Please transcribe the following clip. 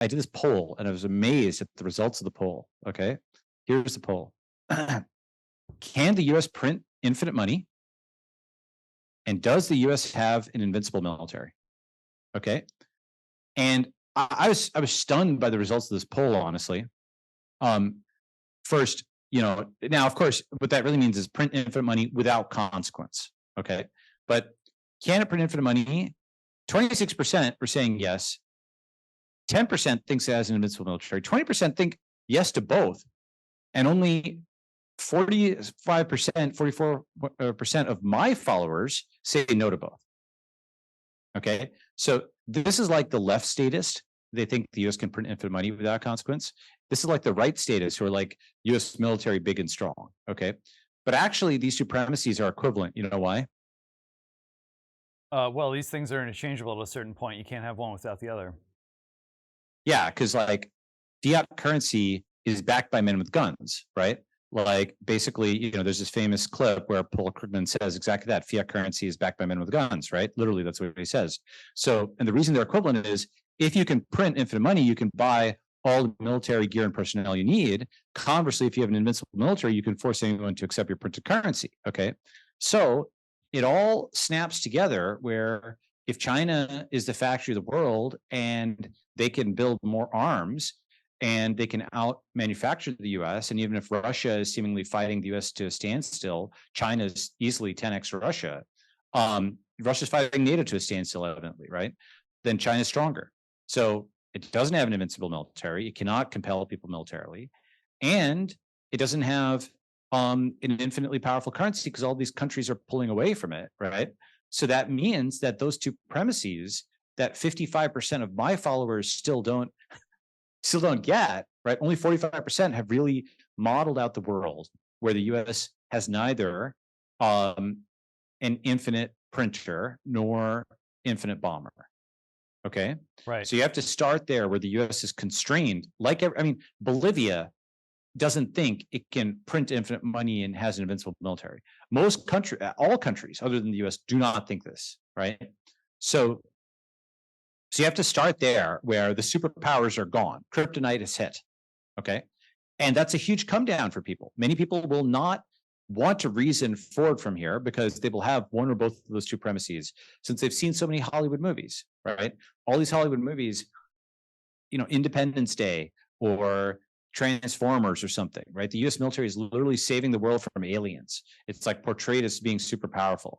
I did this poll and I was amazed at the results of the poll. Okay. Here's the poll. Can the US print infinite money? And does the US have an invincible military? Okay. And I was stunned by the results of this poll, honestly. First, now of course, what that really means is print infinite money without consequence. Okay. But can it print infinite money? 26% were saying yes. 10% thinks it has an invincible military. 20% think yes to both. And only 45%, 44% of my followers say no to both. Okay. So this is like the left statist. They think the US can print infinite money without consequence. This is like the right statist who are like US military big and strong. Okay. But actually, these two premises are equivalent. You know why? Well, these things are interchangeable at a certain point. You can't have one without the other. Yeah, because like fiat currency is backed by men with guns, right? Like basically, there's this famous clip where Paul Krugman says exactly that. Fiat currency is backed by men with guns, right? Literally, that's what he says. So, and the reason they're equivalent is if you can print infinite money, you can buy all the military gear and personnel you need. Conversely, if you have an invincible military, you can force anyone to accept your printed currency. Okay. So it all snaps together where if China is the factory of the world and they can build more arms and they can out manufacture the US, and even if Russia is seemingly fighting the US to a standstill, China is easily 10x Russia. Russia's fighting NATO to a standstill, evidently, right? Then China's stronger. So it doesn't have an invincible military. It cannot compel people militarily. And it doesn't have an infinitely powerful currency because all these countries are pulling away from it, right? So that means that those two premises that 55% of my followers still don't get, right? Only 45% have really modeled out the world where the US has neither an infinite printer nor infinite bomber. Okay. Right. So you have to start there where the US is constrained. Bolivia doesn't think it can print infinite money and has an invincible military. All countries other than the US do not think this, right? So you have to start there where the superpowers are gone. Kryptonite is hit. Okay. And that's a huge come down for people. Many people will not want to reason forward from here because they will have one or both of those two premises since they've seen so many Hollywood movies, right? All these Hollywood movies, Independence Day or Transformers or something, right? The US military is literally saving the world from aliens. It's like portrayed as being super powerful.